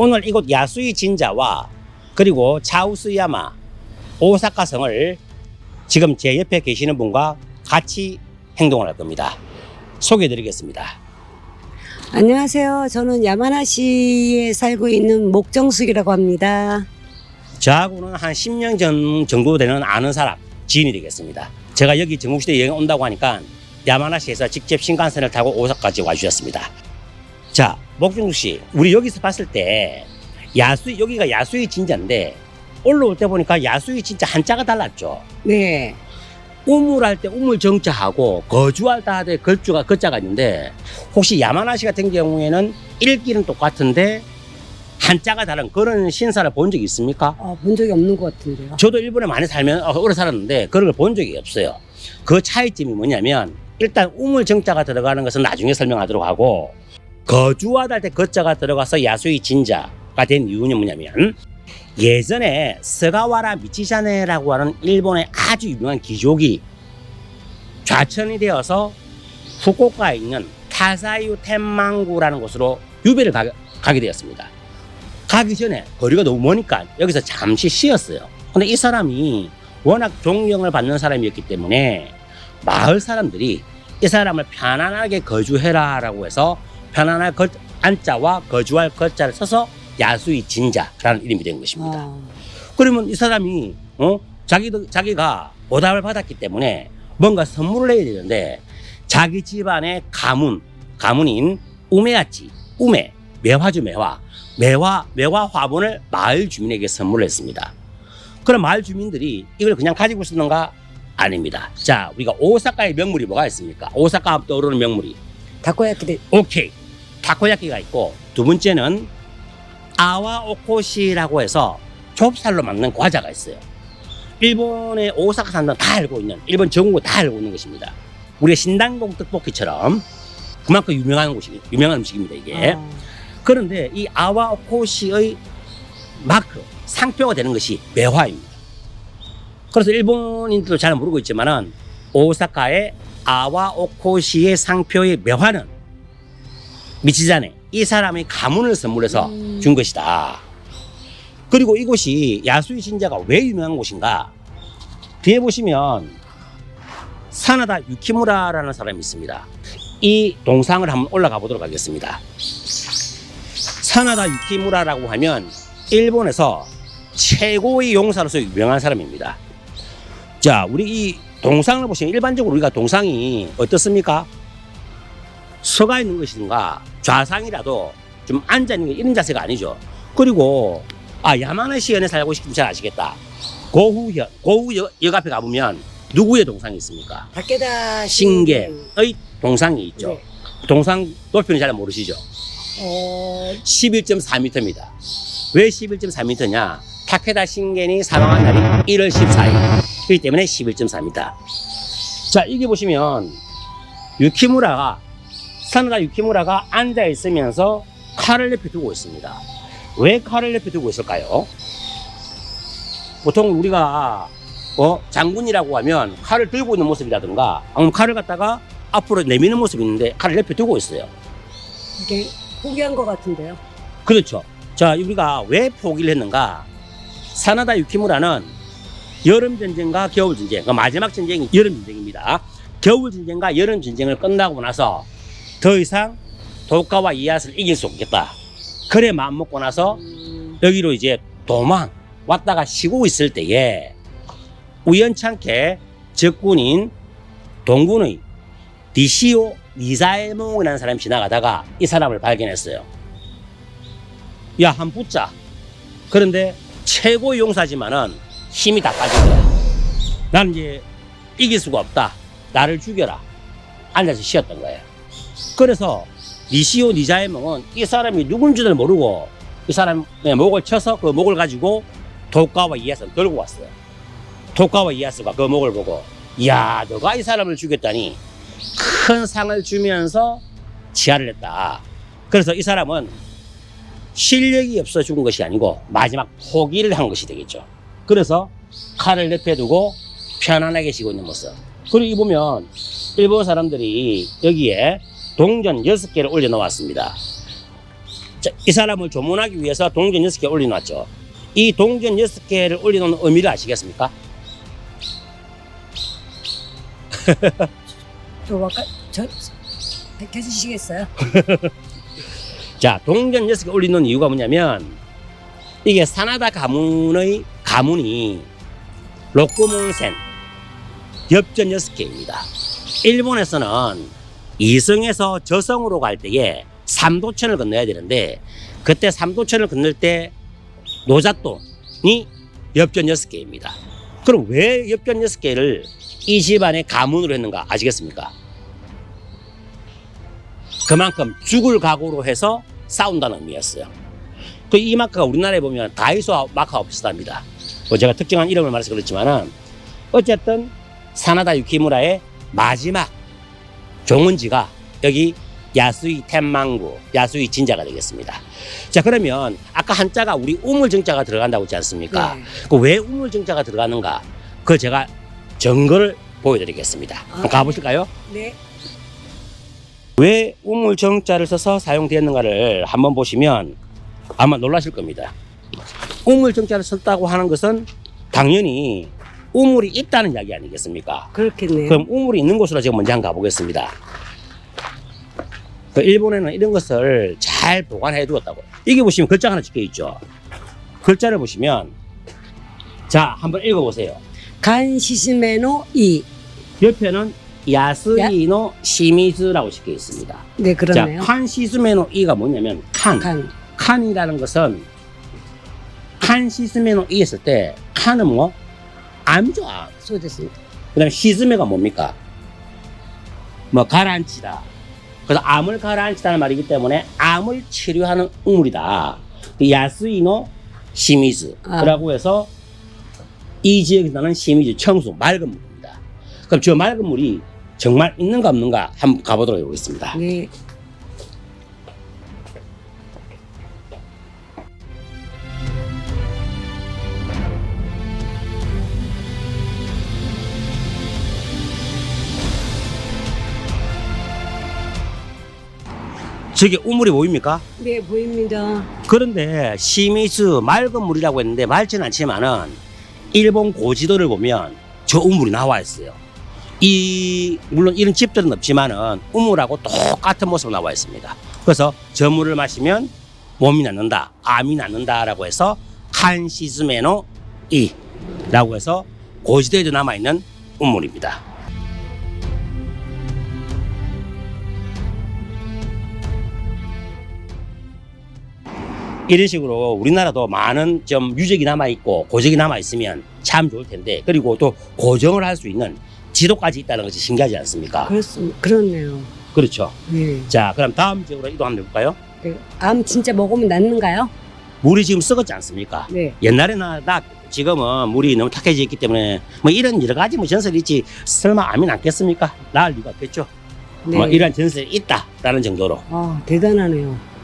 오늘 이곳 야수이 진자와 그리고 차우스야마 오사카성을 지금 제 옆에 계시는 분과 같이 행동을 할 겁니다. 소개해 드리겠습니다. 안녕하세요. 저는 야마나시에 살고 있는 목정숙이라고 합니다. 저하고는 한 10년 전 정도 되는 아는 사람, 지인이 되겠습니다. 제가 여기 전국시대 여행 온다고 하니까 야마나시에서 직접 신칸센을 타고 오사카까지 와주셨습니다. 자, 목정숙 씨, 우리 여기서 봤을 때 여기가 야수이 진자인데 올라올 때 보니까 야수이 진자 한자가 달랐죠. 네. 우물할 때 우물 정자하고 거주할 때 하되 거자가 있는데 혹시 야마나시 같은 경우에는 읽기는 똑같은데 한자가 다른 그런 신사를 본 적이 있습니까? 본 적이 없는 것 같은데요. 저도 일본에 많이 오래 살았는데 그런 걸 본 적이 없어요. 그 차이점이 뭐냐면 일단 우물 정자가 들어가는 것은 나중에 설명하도록 하고 거주하다 할 때 거자가 들어가서 야수이 진자가 된 이유는 뭐냐면 예전에 스가와라 미치자네라고 하는 일본의 아주 유명한 귀족이 좌천이 되어서 후쿠오카에 있는 타사유 텐망구라는 곳으로 유배를 가게 되었습니다. 가기 전에 거리가 너무 머니까 여기서 잠시 쉬었어요. 근데 이 사람이 워낙 존경을 받는 사람이었기 때문에 마을 사람들이 이 사람을 편안하게 거주해라 라고 해서 편안한 안자와 거주할 거자를 써서 야수이 진자라는 이름이 된 것입니다. 그러면 이 사람이 자기가 보답을 받았기 때문에 뭔가 선물을 해야 되는데 자기 집안의 가문인 우메아치, 매화주 매화 화분을 마을 주민에게 선물을 했습니다. 그럼 마을 주민들이 이걸 그냥 가지고 있었는가? 아닙니다. 자, 우리가 오사카의 명물이 뭐가 있습니까? 오사카 하면 떠오르는 명물이 다코야키. 오케이, 타코야키가 있고 두 번째는 아와오코시라고 해서 좁쌀로 만든 과자가 있어요. 일본의 오사카 사람들은 다 알고 있는, 일본 전국을 다 알고 있는 것입니다. 우리가 신당동 떡볶이처럼 그만큼 유명한 음식입니다, 이게. 그런데 이 아와오코시의 마크, 상표가 되는 것이 매화입니다. 그래서 일본인들도 잘 모르고 있지만은 오사카의 아와오코시의 상표의 매화는 미치자네, 이 사람의 가문을 선물해서 준 것이다. 그리고 이곳이 야수이 진자가 왜 유명한 곳인가? 뒤에 보시면 사나다 유키무라라는 사람이 있습니다. 이 동상을 한번 올라가 보도록 하겠습니다. 사나다 유키무라라고 하면 일본에서 최고의 용사로서 유명한 사람입니다. 자, 우리 이 동상을 보시면 일반적으로 우리가 동상이 어떻습니까? 서가 있는 것인가 좌상이라도 좀 앉아있는 게 이런 자세가 아니죠. 그리고 야마나시현에 살고 싶으면 잘 아시겠다. 고후역 앞에 가보면 누구의 동상이 있습니까? 다케다 신겐의 동상이 있죠. 네. 동상 높이는 잘 모르시죠? 11.4m입니다. 왜 11.4m냐? 타케다 신겐이 사망한 날이 1월 14일. 그렇기 때문에 11.4m. 자, 여기 보시면 사나다 유키무라가 앉아 있으면서 칼을 옆에 두고 있습니다. 왜 칼을 옆에 두고 있을까요? 보통 우리가 장군이라고 하면 칼을 들고 있는 모습이라든가 아니면 칼을 갖다가 앞으로 내미는 모습이 있는데 칼을 옆에 두고 있어요. 이게 포기한 것 같은데요. 그렇죠. 자, 우리가 왜 포기를 했는가? 사나다 유키무라는 여름전쟁과 겨울전쟁, 마지막 전쟁이 여름전쟁입니다. 겨울전쟁과 여름전쟁을 끝나고 나서 더 이상 도카와 이에야스를 이길 수 없겠다. 그래 마음 먹고 나서 여기로 이제 왔다가 쉬고 있을 때에 우연찮게 적군인 동군의 니시오 니자에몽이라는 사람이 지나가다가 이 사람을 발견했어요. 야, 한 붙자. 그런데 최고의 용사지만은 힘이 다 빠진 거야. 난 이제 이길 수가 없다. 나를 죽여라. 앉아서 쉬었던 거예요. 그래서 니시오 니자에몽은 이 사람이 누군지를 모르고 이 사람의 목을 쳐서 그 목을 가지고 도카와 이에야스를 들고 왔어요. 도카와 이에야스가 그 목을 보고, 이야, 너가 이 사람을 죽였다니 큰 상을 주면서 치하를 했다. 그래서 이 사람은 실력이 없어 죽은 것이 아니고 마지막 포기를 한 것이 되겠죠. 그래서 칼을 옆에 두고 편안하게 쉬고 있는 모습. 그리고 이 보면 일본 사람들이 여기에 동전 6개를 올려놓았습니다. 자, 이 사람을 조문하기 위해서 동전 6개 올려놨죠. 이 동전 6개를 올려놓은 의미를 아시겠습니까? 저 해주시겠어요? 자, 동전 6개 올려놓은 이유가 뭐냐면 이게 사나다 가문이 로쿠몬센 엽전 6개입니다. 일본에서는 이성에서 저성으로 갈 때에 삼도천을 건너야 되는데 그때 삼도천을 건널 때 노잣돈이 엽전 6개입니다. 그럼 왜 엽전 6개를 이 집안의 가문으로 했는가 아시겠습니까? 그만큼 죽을 각오로 해서 싸운다는 의미였어요. 그 이 마크가 우리나라에 보면 다이소 마크와 비슷합니다. 뭐 제가 특정한 이름을 말해서 그렇지만은 어쨌든 사나다 유키무라의 마지막 종언지가 여기 야스이 텐망구, 야스이 진자가 되겠습니다. 자, 그러면 아까 한자가 우리 우물정자가 들어간다고 했지 않습니까? 네. 그 왜 우물정자가 들어가는가? 그 제가 증거를 보여드리겠습니다. 한번 가보실까요? 네. 왜 우물정자를 써서 사용되었는가를 한번 보시면 아마 놀라실 겁니다. 우물정자를 썼다고 하는 것은 당연히 우물이 있다는 이야기 아니겠습니까? 그렇겠네요. 그럼 우물이 있는 곳으로 제가 먼저 한번 가보겠습니다. 그 일본에는 이런 것을 잘 보관해 두었다고. 이게 보시면 글자 하나 적혀 있죠. 글자를 보시면 자, 한번 읽어보세요. 간시스메노 이. 옆에는 야스이노 시미즈라고 적혀 있습니다. 네, 자, 그렇네요. 칸시스메노 이가 뭐냐면 칸이라는 것은 칸시스메노 이 했을 때 칸은 뭐? 암이죠, 암. 소됐습니다. 그 다음에 시스메가 뭡니까? 뭐 가라앉히다. 그래서 암을 가라앉히다는 말이기 때문에 암을 치료하는 우물이다. 야스이노 시미즈라고 해서 이 지역에서 나는 시미즈, 청수, 맑은 물입니다. 그럼 저 맑은 물이 정말 있는가 없는가 한번 가보도록 해보겠습니다. 네. 저게 우물이 보입니까? 네, 보입니다. 그런데 시미즈 맑은 물이라고 했는데 맑지는 않지만은 일본 고지도를 보면 저 우물이 나와 있어요. 물론 이런 집들은 없지만은 우물하고 똑같은 모습으로 나와 있습니다. 그래서 저 물을 마시면 몸이 낫는다, 암이 낫는다라고 해서 칸시스메노 이라고 해서 고지도에도 남아 있는 우물입니다. 이런 식으로 우리나라도 많은 좀 유적이 남아있고 고적이 남아있으면 참 좋을 텐데, 그리고 또 고정을 할 수 있는 지도까지 있다는 것이 신기하지 않습니까? 그렇네요. 그렇죠. 네. 자, 그럼 다음 지역으로 이동 한번 해볼까요? 네. 암 진짜 먹으면 낫는가요? 물이 지금 썩었지 않습니까? 네. 옛날에나 지금은 물이 너무 탁해져 있기 때문에 뭐 이런 여러 가지 뭐 전설이 있지 설마 암이 낫겠습니까? 나을 리가 없겠죠. 네. 뭐 이런 전설이 있다라는 정도로. 대단하네요.